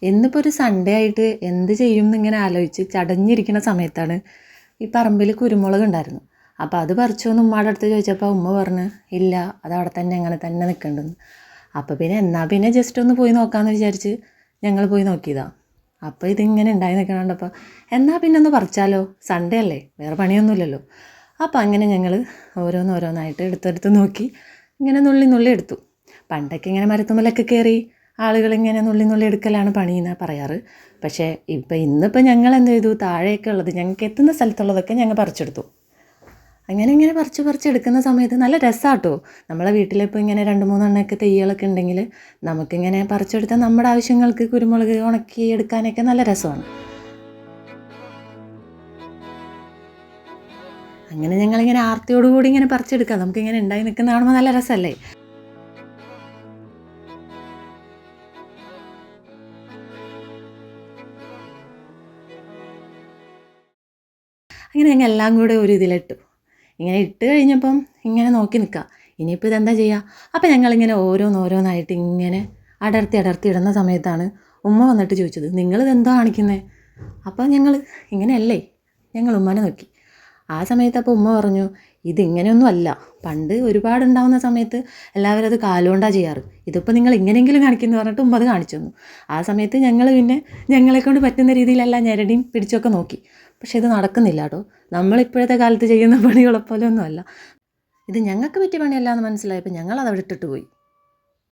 ഇന്നിപ്പോൾ ഒരു സൺഡേ ആയിട്ട് എന്ത് ചെയ്യും എന്നിങ്ങനെ ആലോചിച്ച് ചടഞ്ഞിരിക്കുന്ന സമയത്താണ് ഈ പറമ്പിൽ കുരുമുളക് ഉണ്ടായിരുന്നു. അപ്പോൾ അത് പറിച്ചോന്ന് ഉമ്മയുടെ അടുത്ത് ചോദിച്ചപ്പോൾ ഉമ്മ പറഞ്ഞ് ഇല്ല, അത് അവിടെ തന്നെ അങ്ങനെ തന്നെ നിൽക്കണ്ടെന്ന്. അപ്പോൾ പിന്നെ എന്നാൽ പിന്നെ ജസ്റ്റ് ഒന്ന് പോയി നോക്കാമെന്ന് വിചാരിച്ച് ഞങ്ങൾ പോയി നോക്കിയതാണ്. അപ്പോൾ ഇതിങ്ങനെ ഉണ്ടായി നിൽക്കണണ്ടപ്പോൾ എന്നാൽ പിന്നെ ഒന്ന് പറിച്ചാലോ, സൺഡേ അല്ലേ, വേറെ പണിയൊന്നുമില്ലല്ലോ. അപ്പോൾ അങ്ങനെ ഞങ്ങൾ ഓരോന്നോരോന്നായിട്ട് എടുത്തെടുത്ത് നോക്കി ഇങ്ങനെ നുള്ളി നുള്ളി എടുത്തു. പണ്ടൊക്കെ ഇങ്ങനെ മരത്തുമ്മലൊക്കെ കയറി ആളുകളിങ്ങനെ നുള്ളി നുള്ളി എടുക്കലാണ് പണിയെന്നാണ് പറയാറ്. പക്ഷേ ഇന്നിപ്പോൾ ഞങ്ങൾ എന്ത് ചെയ്തു, താഴെയൊക്കെ ഉള്ളത് ഞങ്ങൾക്ക് എത്തുന്ന സ്ഥലത്തുള്ളതൊക്കെ ഞങ്ങൾ പറിച്ചെടുത്തു. ഇങ്ങനെ പറിച്ചെടുക്കുന്ന സമയത്ത് നല്ല രസമാട്ടോ. നമ്മളെ വീട്ടിലിപ്പോൾ ഇങ്ങനെ 2-3 എണ്ണമൊക്കെ തെയ്യകളൊക്കെ ഉണ്ടെങ്കിൽ നമുക്കിങ്ങനെ പറിച്ചെടുത്താൽ നമ്മുടെ ആവശ്യങ്ങൾക്ക് കുരുമുളക് ഉണക്കി എടുക്കാനൊക്കെ നല്ല രസമാണ്. അങ്ങനെ ഞങ്ങളിങ്ങനെ ആർത്തിയോടുകൂടി ഇങ്ങനെ പറിച്ചെടുക്കാം. നമുക്കിങ്ങനെ ഉണ്ടായി നിൽക്കുന്ന കാണുമ്പോൾ നല്ല രസമല്ലേ. അങ്ങനെ ഞങ്ങൾ എല്ലാം കൂടെ ഒരു ഇതിലിട്ടു. ഇങ്ങനെ ഇട്ട് കഴിഞ്ഞപ്പം ഇങ്ങനെ നോക്കി നിൽക്കുക, ഇനിയിപ്പോൾ ഇതെന്താ ചെയ്യുക. അപ്പോൾ ഞങ്ങളിങ്ങനെ ഓരോന്നോരോന്നായിട്ട് ഇങ്ങനെ അടർത്തി ഇടുന്ന സമയത്താണ് ഉമ്മ വന്നിട്ട് ചോദിച്ചത്, നിങ്ങളിതെന്താ കാണിക്കുന്നത്. അപ്പോൾ ഇങ്ങനെയല്ലേ, ഞങ്ങൾ ഉമ്മനെ നോക്കി. ആ സമയത്ത് അപ്പോൾ ഉമ്മ പറഞ്ഞു, ഇതിങ്ങനെയൊന്നും അല്ല, പണ്ട് ഒരുപാടുണ്ടാവുന്ന സമയത്ത് എല്ലാവരും അത് കാലുകൊണ്ടാണ് ചെയ്യാറ്, ഇതിപ്പോൾ നിങ്ങൾ ഇങ്ങനെയെങ്കിലും കാണിക്കുമെന്ന് പറഞ്ഞിട്ട് ഉമ്മ അത് കാണിച്ചു തന്നു. ആ സമയത്ത് ഞങ്ങൾ പിന്നെ ഞങ്ങളെക്കൊണ്ട് പറ്റുന്ന രീതിയിലെല്ലാം ഞെരടിയും പിടിച്ചൊക്കെ നോക്കി. പക്ഷേ ഇത് നടക്കുന്നില്ല കേട്ടോ. നമ്മളിപ്പോഴത്തെ കാലത്ത് ചെയ്യുന്ന പണികളെ പോലെ ഒന്നുമല്ല ഇത്. ഞങ്ങൾക്ക് പറ്റിയ പണിയല്ല എന്ന് മനസ്സിലായപ്പോൾ ഞങ്ങളത് അവിടെ ഇട്ടിട്ട് പോയി.